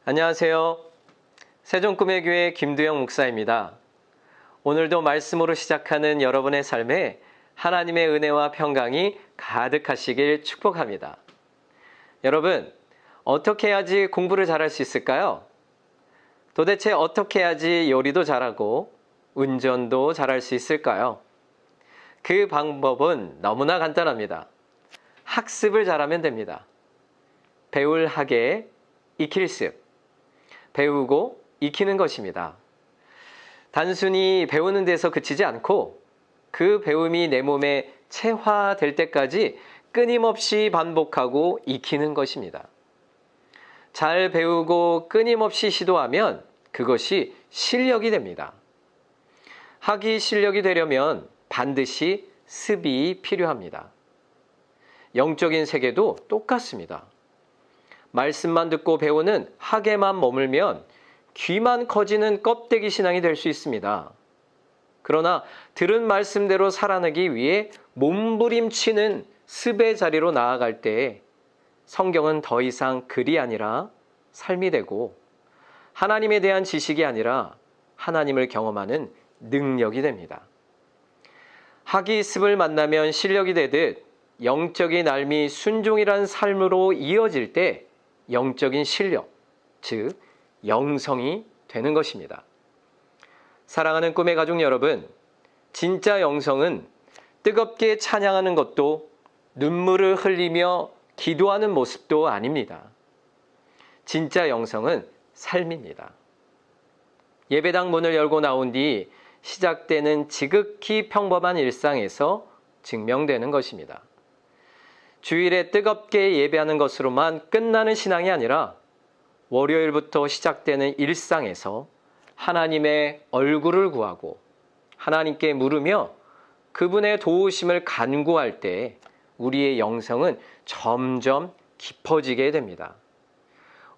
안녕하세요. 세종꿈의 교회 김두영 목사입니다. 오늘도 말씀으로 시작하는 여러분의 삶에 하나님의 은혜와 평강이 가득하시길 축복합니다. 여러분, 어떻게 해야지 공부를 잘할 수 있을까요? 도대체 어떻게 해야지 요리도 잘하고 운전도 잘할 수 있을까요? 그 방법은 너무나 간단합니다. 학습을 잘하면 됩니다. 배울 학에 익힐 습. 배우고 익히는 것입니다. 단순히 배우는 데서 그치지 않고 그 배움이 내 몸에 체화될 때까지 끊임없이 반복하고 익히는 것입니다. 잘 배우고 끊임없이 시도하면 그것이 실력이 됩니다. 학이 실력이 되려면 반드시 습이 필요합니다. 영적인 세계도 똑같습니다. 말씀만 듣고 배우는 학에만 머물면 귀만 커지는 껍데기 신앙이 될 수 있습니다. 그러나 들은 말씀대로 살아내기 위해 몸부림치는 습의 자리로 나아갈 때 성경은 더 이상 글이 아니라 삶이 되고 하나님에 대한 지식이 아니라 하나님을 경험하는 능력이 됩니다. 학이 습을 만나면 실력이 되듯 영적인 삶이 순종이란 삶으로 이어질 때 영적인 실력, 즉 영성이 되는 것입니다. 사랑하는 꿈의 가족 여러분, 진짜 영성은 뜨겁게 찬양하는 것도 눈물을 흘리며 기도하는 모습도 아닙니다. 진짜 영성은 삶입니다. 예배당 문을 열고 나온 뒤 시작되는 지극히 평범한 일상에서 증명되는 것입니다. 주일에 뜨겁게 예배하는 것으로만 끝나는 신앙이 아니라 월요일부터 시작되는 일상에서 하나님의 얼굴을 구하고 하나님께 물으며 그분의 도우심을 간구할 때 우리의 영성은 점점 깊어지게 됩니다.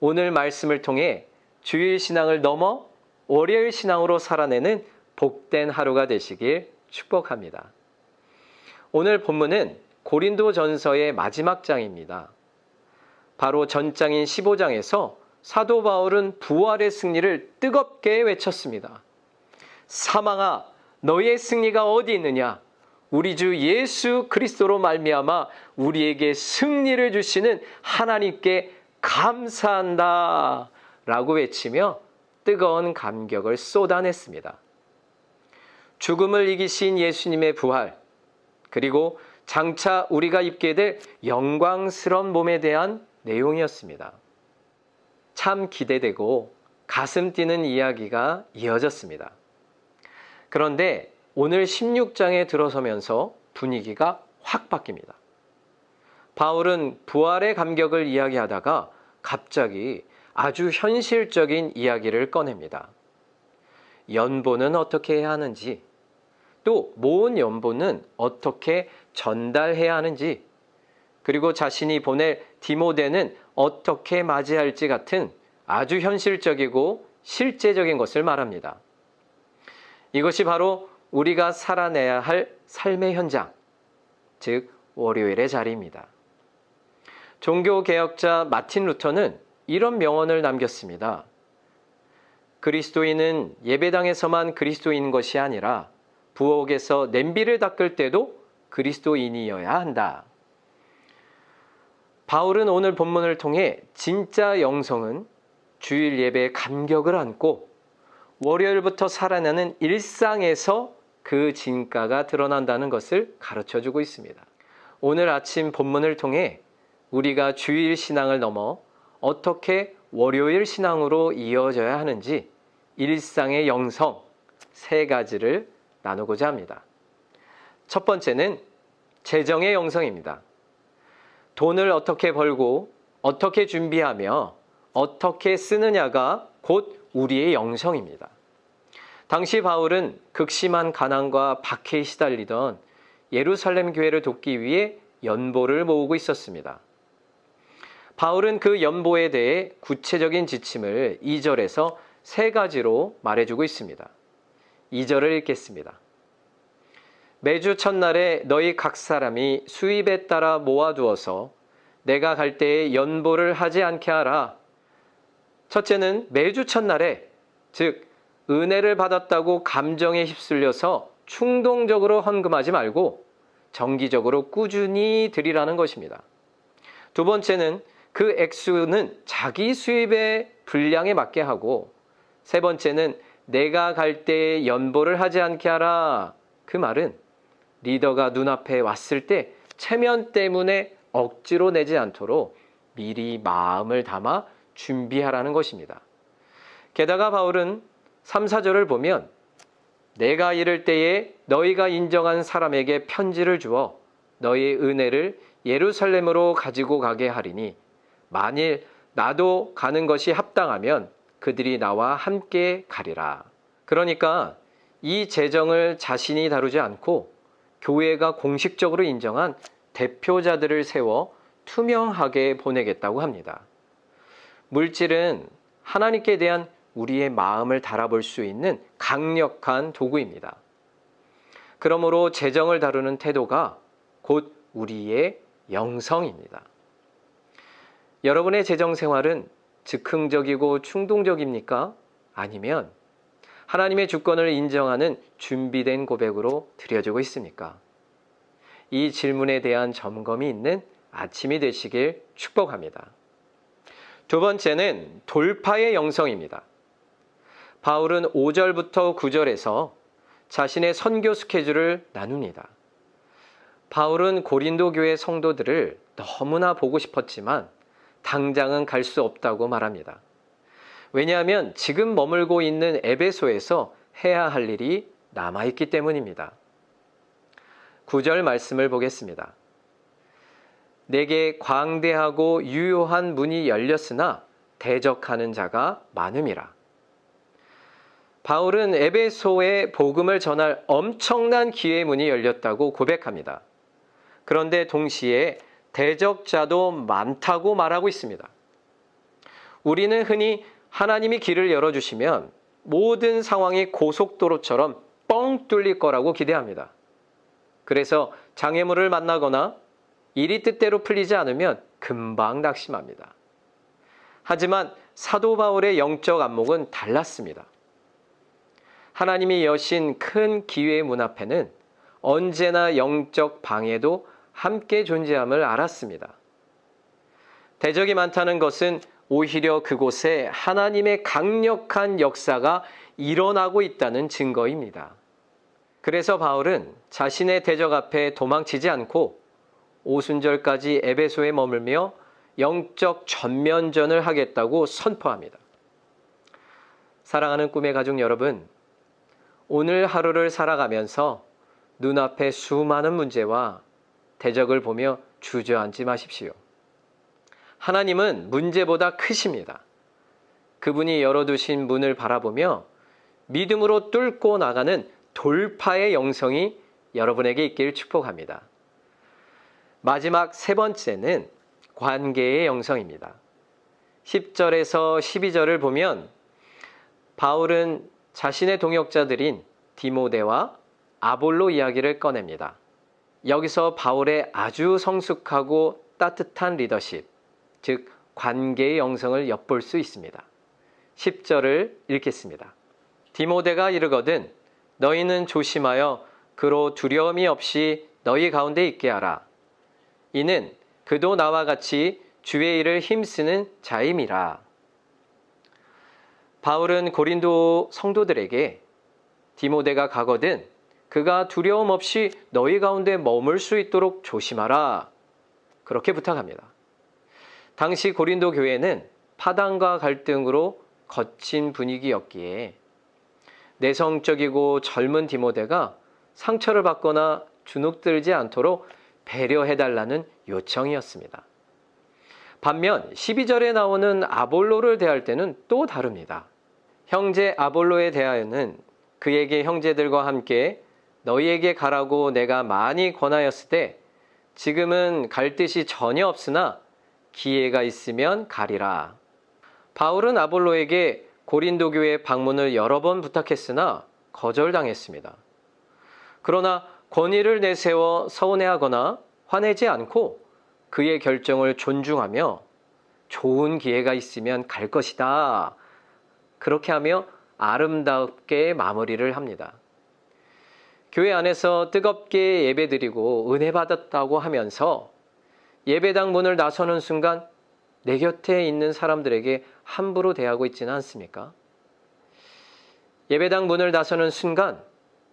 오늘 말씀을 통해 주일 신앙을 넘어 월요일 신앙으로 살아내는 복된 하루가 되시길 축복합니다. 오늘 본문은 고린도전서의 마지막 장입니다. 바로 전장인 15장에서 사도 바울은 부활의 승리를 뜨겁게 외쳤습니다. 사망아, 너의 승리가 어디 있느냐? 우리 주 예수 그리스도로 말미암아 우리에게 승리를 주시는 하나님께 감사한다 라고 외치며 뜨거운 감격을 쏟아냈습니다. 죽음을 이기신 예수님의 부활, 그리고 장차 우리가 입게 될 영광스러운 몸에 대한 내용이었습니다. 참 기대되고 가슴 뛰는 이야기가 이어졌습니다. 그런데 오늘 16장에 들어서면서 분위기가 확 바뀝니다. 바울은 부활의 감격을 이야기하다가 갑자기 아주 현실적인 이야기를 꺼냅니다. 연보는 어떻게 해야 하는지, 또 모은 연보는 어떻게 전달해야 하는지, 그리고 자신이 보낼 디모데는 어떻게 맞이할지 같은 아주 현실적이고 실제적인 것을 말합니다. 이것이 바로 우리가 살아내야 할 삶의 현장, 즉 월요일의 자리입니다. 종교개혁자 마틴 루터는 이런 명언을 남겼습니다. 그리스도인은 예배당에서만 그리스도인인 것이 아니라 부엌에서 냄비를 닦을 때도 그리스도인이어야 한다. 바울은 오늘 본문을 통해 진짜 영성은 주일 예배의 감격을 안고 월요일부터 살아나는 일상에서 그 진가가 드러난다는 것을 가르쳐주고 있습니다. 오늘 아침 본문을 통해 우리가 주일 신앙을 넘어 어떻게 월요일 신앙으로 이어져야 하는지 일상의 영성 세 가지를 나누고자 합니다. 첫 번째는 재정의 영성입니다. 돈을 어떻게 벌고 어떻게 준비하며 어떻게 쓰느냐가 곧 우리의 영성입니다. 당시 바울은 극심한 가난과 박해에 시달리던 예루살렘 교회를 돕기 위해 연보를 모으고 있었습니다. 바울은 그 연보에 대해 구체적인 지침을 2절에서 세 가지로 말해주고 있습니다. 2절을 읽겠습니다. 매주 첫날에 너희 각 사람이 수입에 따라 모아두어서 내가 갈 때에 연보를 하지 않게 하라. 첫째는 매주 첫날에, 즉 은혜를 받았다고 감정에 휩쓸려서 충동적으로 헌금하지 말고 정기적으로 꾸준히 드리라는 것입니다. 두 번째는 그 액수는 자기 수입의 분량에 맞게 하고, 세 번째는 내가 갈 때에 연보를 하지 않게 하라. 그 말은 리더가 눈앞에 왔을 때 체면 때문에 억지로 내지 않도록 미리 마음을 담아 준비하라는 것입니다. 게다가 바울은 3, 4절을 보면 내가 이를 때에 너희가 인정한 사람에게 편지를 주어 너희의 은혜를 예루살렘으로 가지고 가게 하리니 만일 나도 가는 것이 합당하면 그들이 나와 함께 가리라. 그러니까 이 재정을 자신이 다루지 않고 교회가 공식적으로 인정한 대표자들을 세워 투명하게 보내겠다고 합니다. 물질은 하나님께 대한 우리의 마음을 달아볼 수 있는 강력한 도구입니다. 그러므로 재정을 다루는 태도가 곧 우리의 영성입니다. 여러분의 재정 생활은 즉흥적이고 충동적입니까? 아니면 하나님의 주권을 인정하는 준비된 고백으로 드려지고 있습니까? 이 질문에 대한 점검이 있는 아침이 되시길 축복합니다. 두 번째는 돌파의 영성입니다. 바울은 5절부터 9절에서 자신의 선교 스케줄을 나눕니다. 바울은 고린도 교회 성도들을 너무나 보고 싶었지만 당장은 갈 수 없다고 말합니다. 왜냐하면 지금 머물고 있는 에베소에서 해야 할 일이 남아있기 때문입니다. 9절 말씀을 보겠습니다. 내게 광대하고 유효한 문이 열렸으나 대적하는 자가 많음이라. 바울은 에베소에 복음을 전할 엄청난 기회의 문이 열렸다고 고백합니다. 그런데 동시에 대적자도 많다고 말하고 있습니다. 우리는 흔히 하나님이 길을 열어주시면 모든 상황이 고속도로처럼 뻥 뚫릴 거라고 기대합니다. 그래서 장애물을 만나거나 일이 뜻대로 풀리지 않으면 금방 낙심합니다. 하지만 사도 바울의 영적 안목은 달랐습니다. 하나님이 여신 큰 기회의 문 앞에는 언제나 영적 방해도 함께 존재함을 알았습니다. 대적이 많다는 것은 오히려 그곳에 하나님의 강력한 역사가 일어나고 있다는 증거입니다. 그래서 바울은 자신의 대적 앞에 도망치지 않고 오순절까지 에베소에 머물며 영적 전면전을 하겠다고 선포합니다. 사랑하는 꿈의 가족 여러분, 오늘 하루를 살아가면서 눈앞에 수많은 문제와 대적을 보며 주저앉지 마십시오. 하나님은 문제보다 크십니다. 그분이 열어두신 문을 바라보며 믿음으로 뚫고 나가는 돌파의 영성이 여러분에게 있길 축복합니다. 마지막 세 번째는 관계의 영성입니다. 10절에서 12절을 보면 바울은 자신의 동역자들인 디모데와 아볼로 이야기를 꺼냅니다. 여기서 바울의 아주 성숙하고 따뜻한 리더십, 즉 관계의 영성을 엿볼 수 있습니다. 10절을 읽겠습니다. 디모데가 이르거든 너희는 조심하여 그로 두려움이 없이 너희 가운데 있게 하라. 이는 그도 나와 같이 주의 일을 힘쓰는 자임이라. 바울은 고린도 성도들에게 디모데가 가거든 그가 두려움 없이 너희 가운데 머물 수 있도록 조심하라. 그렇게 부탁합니다. 당시 고린도 교회는 파당과 갈등으로 거친 분위기였기에 내성적이고 젊은 디모데가 상처를 받거나 주눅들지 않도록 배려해달라는 요청이었습니다. 반면 12절에 나오는 아볼로를 대할 때는 또 다릅니다. 형제 아볼로에 대하여는 그에게 형제들과 함께 너희에게 가라고 내가 많이 권하였을 때 지금은 갈 뜻이 전혀 없으나 기회가 있으면 가리라. 바울은 아볼로에게 고린도 교회 방문을 여러 번 부탁했으나 거절당했습니다. 그러나 권위를 내세워 서운해하거나 화내지 않고 그의 결정을 존중하며 좋은 기회가 있으면 갈 것이다. 그렇게 하며 아름답게 마무리를 합니다. 교회 안에서 뜨겁게 예배드리고 은혜 받았다고 하면서 예배당 문을 나서는 순간 내 곁에 있는 사람들에게 함부로 대하고 있지는 않습니까? 예배당 문을 나서는 순간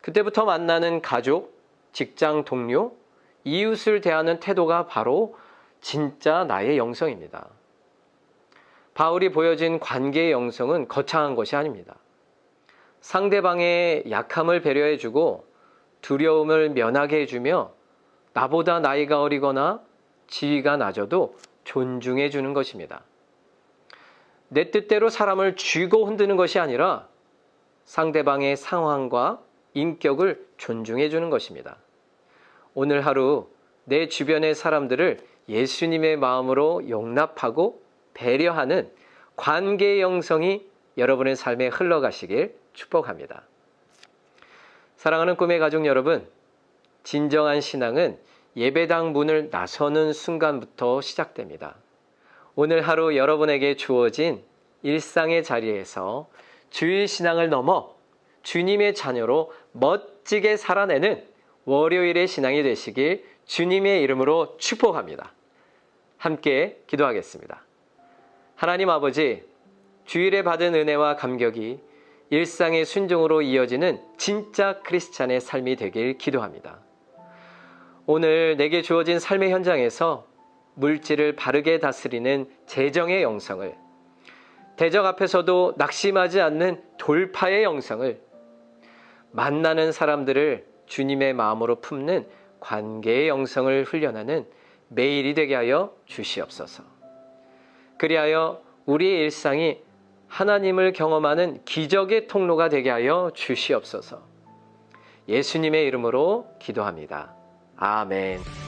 그때부터 만나는 가족, 직장 동료, 이웃을 대하는 태도가 바로 진짜 나의 영성입니다. 바울이 보여진 관계의 영성은 거창한 것이 아닙니다. 상대방의 약함을 배려해주고 두려움을 면하게 해주며 나보다 나이가 어리거나 지위가 낮아도 존중해 주는 것입니다. 내 뜻대로 사람을 쥐고 흔드는 것이 아니라 상대방의 상황과 인격을 존중해 주는 것입니다. 오늘 하루 내 주변의 사람들을 예수님의 마음으로 용납하고 배려하는 관계의 영성이 여러분의 삶에 흘러가시길 축복합니다. 사랑하는 꿈의 가족 여러분, 진정한 신앙은 예배당 문을 나서는 순간부터 시작됩니다. 오늘 하루 여러분에게 주어진 일상의 자리에서 주일 신앙을 넘어 주님의 자녀로 멋지게 살아내는 월요일의 신앙이 되시길 주님의 이름으로 축복합니다. 함께 기도하겠습니다. 하나님 아버지, 주일에 받은 은혜와 감격이 일상의 순종으로 이어지는 진짜 크리스찬의 삶이 되길 기도합니다. 오늘 내게 주어진 삶의 현장에서 물질을 바르게 다스리는 재정의 영성을, 대적 앞에서도 낙심하지 않는 돌파의 영성을, 만나는 사람들을 주님의 마음으로 품는 관계의 영성을 훈련하는 매일이 되게 하여 주시옵소서. 그리하여 우리의 일상이 하나님을 경험하는 기적의 통로가 되게 하여 주시옵소서. 예수님의 이름으로 기도합니다. 아멘.